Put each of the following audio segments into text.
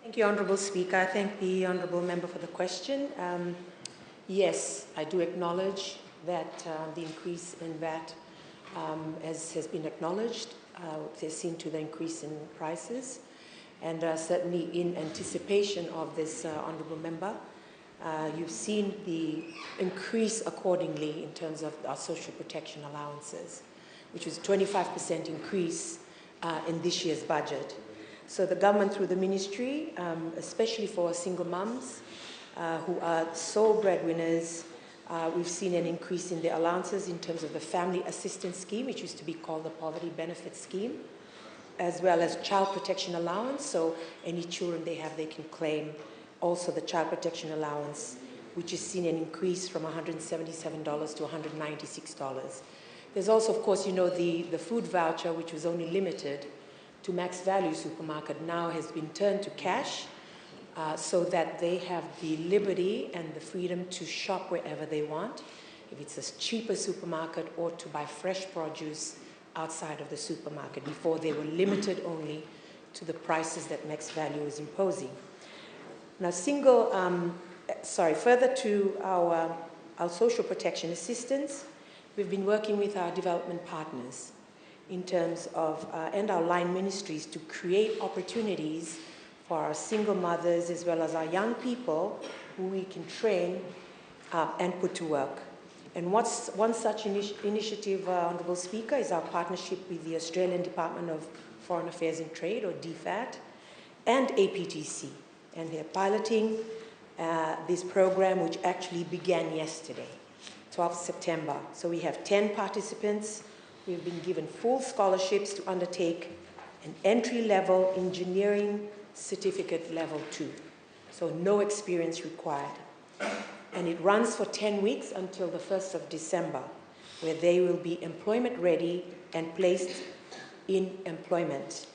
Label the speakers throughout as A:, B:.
A: Thank you, Honourable Speaker. I thank the Honourable Member for the question. Yes, I do acknowledge that the increase in VAT, as has been acknowledged, has seen to the increase in prices, and certainly in anticipation of this, Honourable Member, you've seen the increase accordingly in terms of our social protection allowances, which was a 25% increase in this year's budget. So the government, through the ministry, especially for single mums who are sole breadwinners, we've seen an increase in their allowances in terms of the family assistance scheme, which used to be called the poverty benefit scheme, as well as child protection allowance. So any children they have, they can claim also the child protection allowance, which has seen an increase from $177 to $196. There's also, of course, you know, the food voucher, which was only limited to Max Value Supermarket, now has been turned to cash, so that they have the liberty and the freedom to shop wherever they want, if it's a cheaper supermarket, or to buy fresh produce outside of the supermarket. Before, they were limited only to the prices that Max Value was imposing. Now, further to our social protection assistance, we've been working with our development partners in terms of, and our line ministries, to create opportunities for our single mothers as well as our young people who we can train and put to work. And one such initiative, Honourable Speaker, is our partnership with the Australian Department of Foreign Affairs and Trade, or DFAT, and APTC. And they're piloting this program, which actually began yesterday, 12th September. So we have 10 participants. We've been given full scholarships to undertake an entry-level engineering certificate level 2. So no experience required. And it runs for 10 weeks until the 1st of December, where they will be employment ready and placed in employment.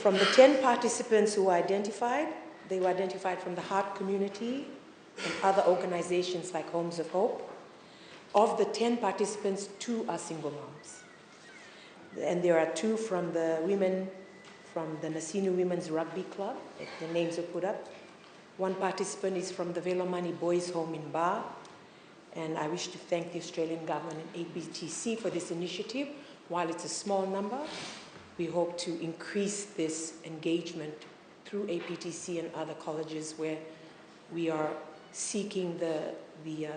A: From the 10 participants who were identified, they were identified from the Heart Community and other organizations like Homes of Hope. Of the 10 participants, 2 are single moms. And there are 2 from the women from the Nasinu Women's Rugby Club. The names are put up. 1 participant is from the Velomani Boys Home in Bar. And I wish to thank the Australian government and APTC for this initiative. While it's a small number, we hope to increase this engagement through APTC and other colleges, where we are seeking the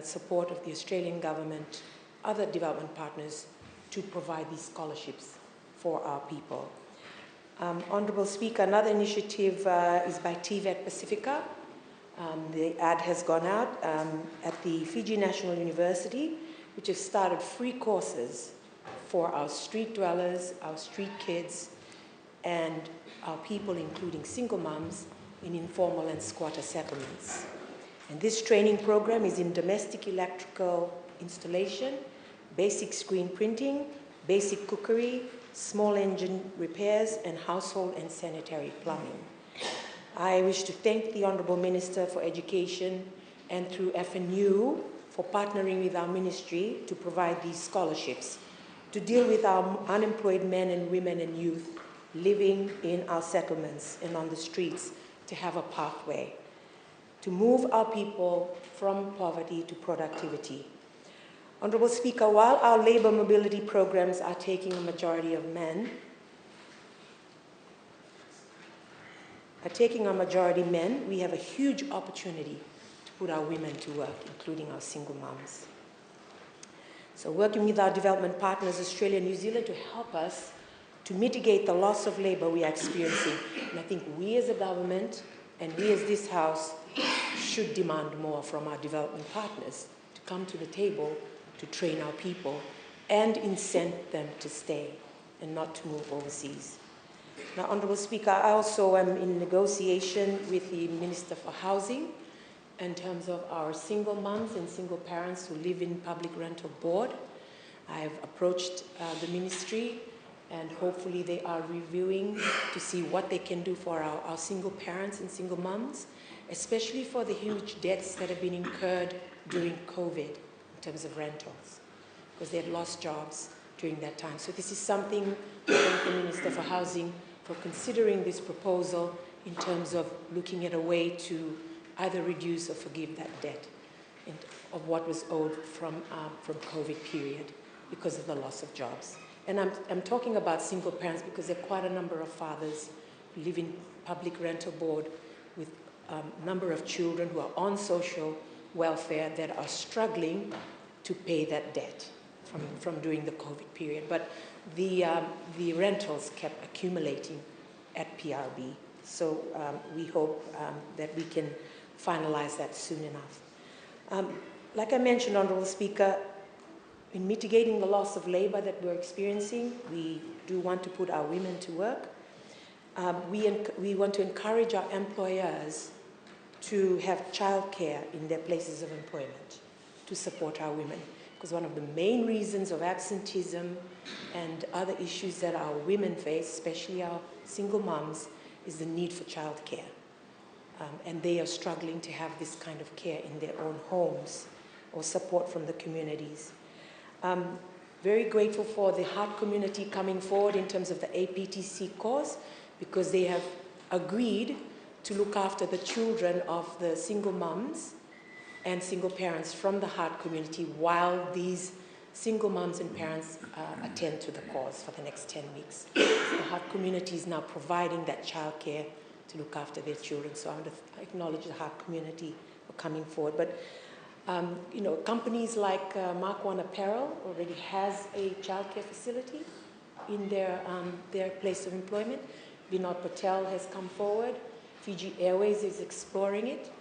A: support of the Australian government, other development partners, to provide these scholarships for our people. Honourable Speaker, another initiative is by TVET Pacifica. The ad has gone out at the Fiji National University, which has started free courses for our street dwellers, our street kids, and our people, including single moms, in informal and squatter settlements. And this training program is in domestic electrical installation, basic screen printing, basic cookery, small engine repairs, and household and sanitary plumbing. I wish to thank the Honourable Minister for Education and through FNU for partnering with our ministry to provide these scholarships to deal with our unemployed men and women and youth living in our settlements and on the streets, to have a pathway to move our people from poverty to productivity. Honourable Speaker, while our labour mobility programs are taking a majority of men, we have a huge opportunity to put our women to work, including our single moms. So working with our development partners, Australia and New Zealand, to help us to mitigate the loss of labour we are experiencing. And I think we as a government and we as this House should demand more from our development partners to come to the table to train our people and incent them to stay and not to move overseas. Now, Honourable Speaker, I also am in negotiation with the Minister for Housing in terms of our single moms and single parents who live in public rental board. I have approached the ministry, and hopefully they are reviewing to see what they can do for our single parents and single moms, especially for the huge debts that have been incurred during COVID in terms of rentals, because they had lost jobs during that time. So this is something I thank the Minister for Housing for considering this proposal in terms of looking at a way to either reduce or forgive that debt of what was owed from COVID period because of the loss of jobs. And I'm talking about single parents because there are quite a number of fathers who live in public rental board with a number of children who are on social welfare that are struggling to pay that debt from during the COVID period. But the rentals kept accumulating at PRB. So we hope that we can finalize that soon enough. Like I mentioned, Honourable Speaker, in mitigating the loss of labour that we're experiencing, we do want to put our women to work. We want to encourage our employers to have childcare in their places of employment to support our women. Because one of the main reasons of absenteeism and other issues that our women face, especially our single moms, is the need for childcare. And they are struggling to have this kind of care in their own homes or support from the communities. Very grateful for the Heart community coming forward in terms of the APTC cause, because they have agreed to look after the children of the single moms and single parents from the Heart community while these single moms and parents attend to the cause for the next 10 weeks. The Heart community is now providing that childcare to look after their children. So I want to acknowledge the Heart community for coming forward. But you know, companies like Mark One Apparel already has a childcare facility in their place of employment. Vinod Patel has come forward. Fiji Airways is exploring it.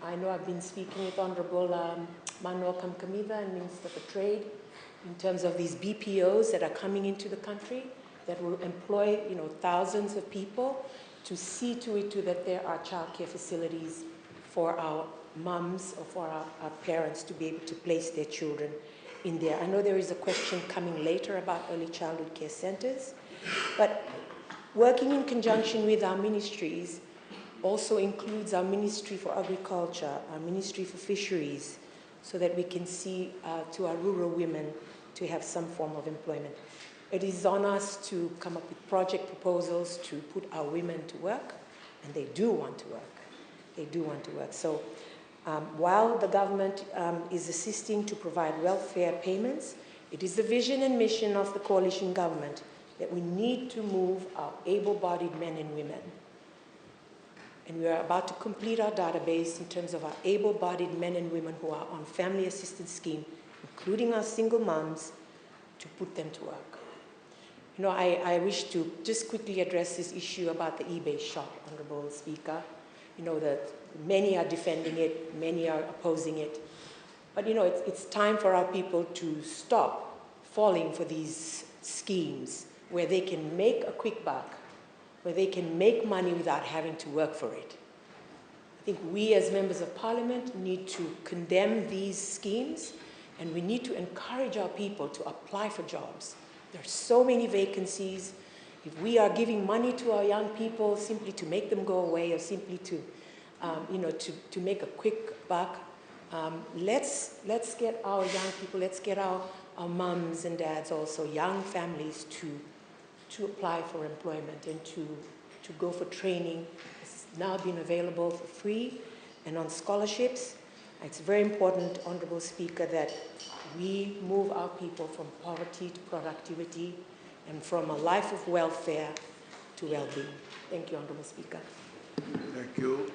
A: I know I've been speaking with Honourable Manuel Kamkamiva and Minister for Trade in terms of these BPOs that are coming into the country that will employ, you know, thousands of people to see to it that there are childcare facilities for our mums or for our parents to be able to place their children in there. I know there is a question coming later about early childhood care centres, but working in conjunction with our ministries also includes our Ministry for Agriculture, our Ministry for Fisheries, so that we can see to our rural women to have some form of employment. It is on us to come up with project proposals to put our women to work, and they do want to work. They do want to work. So while the government is assisting to provide welfare payments, it is the vision and mission of the coalition government that we need to move our able-bodied men and women. And we are about to complete our database in terms of our able-bodied men and women who are on family assistance scheme, including our single moms, to put them to work. You know, I wish to just quickly address this issue about the eBay shop, Honourable Speaker. You know that many are defending it, many are opposing it. But you know, it's time for our people to stop falling for these schemes where they can make a quick buck, where they can make money without having to work for it. I think we as members of parliament need to condemn these schemes, and we need to encourage our people to apply for jobs. There are so many vacancies. If we are giving money to our young people simply to make them go away or simply to, you know, to make a quick buck, let's get our young people, let's get our mums and dads, also young families, to apply for employment and to go for training. It's now been available for free and on scholarships. It's very important, Honourable Speaker, that we move our people from poverty to productivity and from a life of welfare to well-being. Thank you, Honourable Speaker.
B: Thank you.